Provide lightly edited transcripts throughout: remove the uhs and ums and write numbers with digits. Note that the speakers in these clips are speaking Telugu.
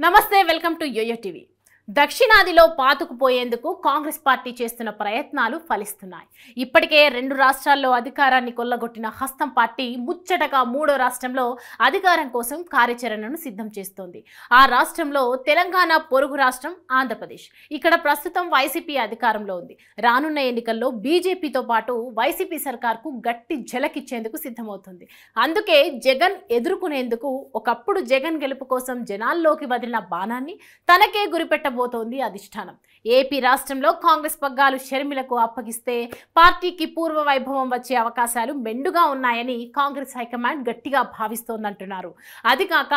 నమస్తే వెల్కమ్ టు యోయో టీవీ. దక్షిణాదిలో పాతుకుపోయేందుకు కాంగ్రెస్ పార్టీ చేస్తున్న ప్రయత్నాలు ఫలిస్తున్నాయి. ఇప్పటికే 2 రాష్ట్రాల్లో అధికారాన్ని కొల్లగొట్టిన హస్తం పార్టీ ముచ్చటగా 3వ రాష్ట్రంలో అధికారం కోసం కార్యాచరణను సిద్ధం చేస్తోంది. ఆ రాష్ట్రంలో తెలంగాణ పొరుగు రాష్ట్రం ఆంధ్రప్రదేశ్. ఇక్కడ ప్రస్తుతం వైసీపీ అధికారంలో ఉంది. రానున్న ఎన్నికల్లో బీజేపీతో పాటు వైసీపీ సర్కార్కు గట్టి ఝలకిచ్చేందుకు సిద్ధమవుతుంది. అందుకే జగన్ ఎదుర్కొనేందుకు ఒకప్పుడు జగన్ గెలుపు కోసం జనాల్లోకి వదిలిన బాణాన్ని తనకే గురిపెట్ట బోతోంది అధిష్టానం. ఏపీ రాష్ట్రంలో కాంగ్రెస్ పగ్గాలు షర్మిలకు అప్పగిస్తే పార్టీకి పూర్వ వైభవం వచ్చే అవకాశాలు మెండుగా ఉన్నాయని కాంగ్రెస్ హైకమాండ్ గట్టిగా భావిస్తోందంటున్నారు. అది కాక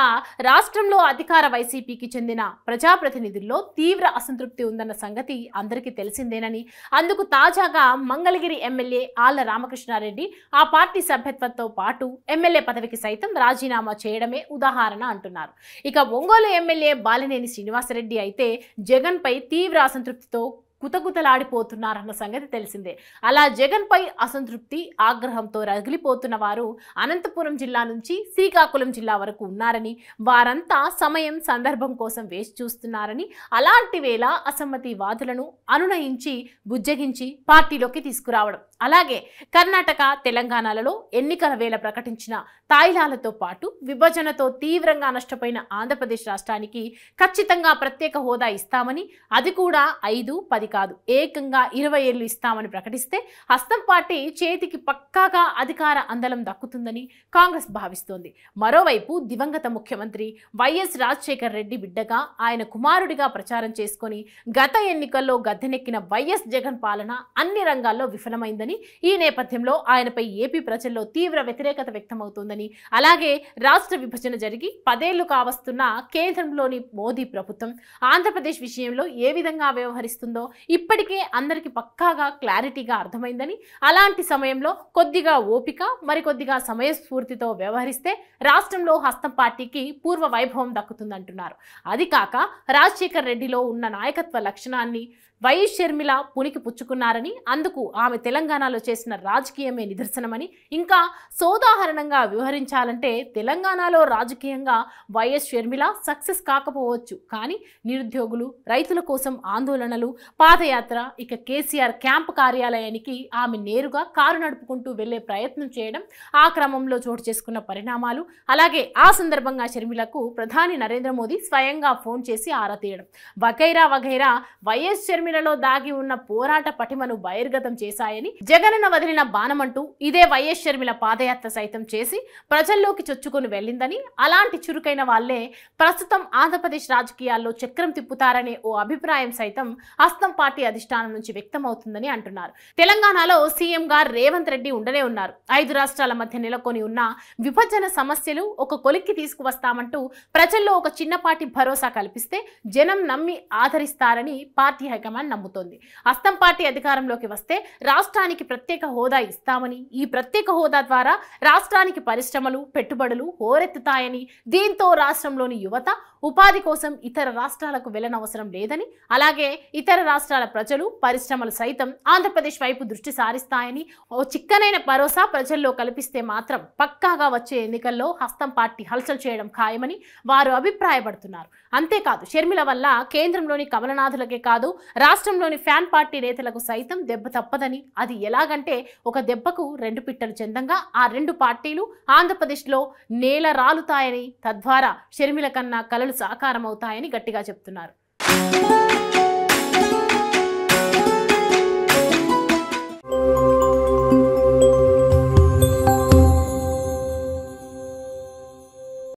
రాష్ట్రంలో అధికార వైసీపీకి చెందిన ప్రజాప్రతినిధుల్లో తీవ్ర అసంతృప్తి ఉందన్న సంగతి అందరికీ తెలిసిందేనని, అందుకు తాజాగా మంగళగిరి ఎమ్మెల్యే ఆళ్ల రామకృష్ణారెడ్డి ఆ పార్టీ సభ్యత్వంతో పాటు ఎమ్మెల్యే పదవికి సైతం రాజీనామా చేయడమే ఉదాహరణ అంటున్నారు. ఇక ఒంగోలు ఎమ్మెల్యే బాలినేని శ్రీనివాసరెడ్డి అయితే జగన్ పై తీవ్ర అసంతృప్తితో కుతకుతలాడిపోతున్నారన్న సంగతి తెలిసిందే. అలా జగన్ పై అసంతృప్తి ఆగ్రహంతో రగిలిపోతున్న వారు అనంతపురం జిల్లా నుంచి శ్రీకాకుళం జిల్లా వరకు ఉన్నారని, వారంతా సమయం సందర్భం కోసం వేచి చూస్తున్నారని, అలాంటి వేళ అసమ్మతి వాదులను అనునయించి బుజ్జగించి పార్టీలోకి తీసుకురావడం, అలాగే కర్ణాటక తెలంగాణలలో ఎన్నికల వేళ ప్రకటించిన తాయిలాలతో పాటు విభజనతో తీవ్రంగా నష్టపోయిన ఆంధ్రప్రదేశ్ రాష్ట్రానికి ఖచ్చితంగా ప్రత్యేక హోదా ఇస్తామని, అది కూడా 5-10 కాదు ఏకంగా 20 ఏళ్లు ఇస్తామని ప్రకటిస్తే హస్తం పార్టీ చేతికి పక్కాగా అధికార అందలం దక్కుతుందని కాంగ్రెస్ భావిస్తోంది. మరోవైపు దివంగత ముఖ్యమంత్రి వైఎస్ రాజశేఖర్ రెడ్డి బిడ్డగా ఆయన కుమారుడిగా ప్రచారం చేసుకొని గత ఎన్నికల్లో గద్దెనెక్కిన వైఎస్ జగన్ పాలన అన్ని రంగాల్లో విఫలమైందని, ఈ నేపథ్యంలో ఆయనపై ఏపీ ప్రజల్లో తీవ్ర వ్యతిరేకత వ్యక్తమవుతోందని, అలాగే రాష్ట్ర విభజన జరిగి 10 ఏళ్లు కావస్తున్న కేంద్రంలోని మోదీ ప్రభుత్వం ఆంధ్రప్రదేశ్ విషయంలో ఏ విధంగా వ్యవహరిస్తుందో ఇప్పటికే అందరికీ పక్కాగా క్లారిటీగా అర్థమైందని, అలాంటి సమయంలో కొద్దిగా ఓపిక మరికొద్దిగా సమయస్ఫూర్తితో వ్యవహరిస్తే రాష్ట్రంలో హస్తం పార్టీకి పూర్వ వైభవం దక్కుతుందంటున్నారు. అది కాక రాజశేఖర్ రెడ్డిలో ఉన్న నాయకత్వ లక్షణాన్ని వైఎస్ షర్మిల పునికి పుచ్చుకున్నారని, అందుకు ఆమె తెలంగాణలో చేసిన రాజకీయమే నిదర్శనమని, ఇంకా సోదాహరణంగా వ్యవహరించాలంటే తెలంగాణలో రాజకీయంగా వైఎస్ షర్మిల సక్సెస్ కాకపోవచ్చు, కానీ నిరుద్యోగులు రైతుల కోసం ఆందోళనలు, పాదయాత్ర, ఇక కేసీఆర్ క్యాంపు కార్యాలయానికి ఆమె నేరుగా కారు నడుపుకుంటూ వెళ్లే ప్రయత్నం చేయడం, ఆ క్రమంలో చోటు చేసుకున్న పరిణామాలు, అలాగే ఆ సందర్భంగా షర్మిలకు ప్రధాని నరేంద్ర మోదీ స్వయంగా ఫోన్ చేసి ఆరా తీయడం వగైరా వగైరా వైఎస్ షర్మిలలో దాగి ఉన్న పోరాట పటిమను బహిర్గతం చేశాయని, జగనన్న వదిలిన బాణమంటూ ఇదే వైఎస్ షర్మిల పాదయాత్ర సైతం చేసి ప్రజల్లోకి చొచ్చుకొని వెళ్ళిందని, అలాంటి చురుకైన వాళ్లే ప్రస్తుతం ఆంధ్రప్రదేశ్ రాజకీయాల్లో చక్రం తిప్పుతారనే ఓ అభిప్రాయం సైతం హస్తం పార్టీ అధిష్టానం నుంచి వ్యక్తమవుతుందని అంటున్నారు. తెలంగాణలో సీఎంగా రేవంత్ రెడ్డి ఉండనే ఉన్నారు. 5 రాష్ట్రాల మధ్య నెలకొని ఉన్న విభజన సమస్యలు ఒక కొలిక్కి తీసుకువస్తామంటూ ప్రజల్లో ఒక చిన్నపాటి భరోసా కల్పిస్తే జనం నమ్మి ఆదరిస్తారని పార్టీ హైకమాండ్ నమ్ముతోంది. హస్తం పార్టీ అధికారంలోకి వస్తే రాష్ట్రానికి ప్రత్యేక హోదా ఇస్తామని, ఈ ప్రత్యేక హోదా ద్వారా రాష్ట్రానికి పరిశ్రమలు, పెట్టుబడులు హోరెత్తుతాయని, దీంతో రాష్ట్రంలోని యువత ఉపాధి కోసం ఇతర రాష్ట్రాలకు వెళ్లనవసరం లేదని, అలాగే ఇతర రాష్ట్రాల ప్రజలు, పరిశ్రమలు సైతం ఆంధ్రప్రదేశ్ వైపు దృష్టి సారిస్తాయని ఓ చిక్కనైన భరోసా ప్రజల్లో కల్పిస్తే మాత్రం పక్కాగా వచ్చే ఎన్నికల్లో హస్తం పార్టీ హల్చల్ చేయడం ఖాయమని వారు అభిప్రాయపడుతున్నారు. అంతేకాదు షర్మిల వల్ల కేంద్రంలోని కమలనాథులకే కాదు రాష్ట్రంలోని ఫ్యాన్ పార్టీ నేతలకు సైతం దెబ్బ తప్పదని, అది ఎలాగంటే ఒక దెబ్బకు 2 పిట్టలు చెందంగా ఆ 2 పార్టీలు ఆంధ్రప్రదేశ్లో నేల రాలుతాయని, తద్వారా షర్మిల కన్నా కలలు సాకారం అవుతాయని గట్టిగా చెప్తున్నారు.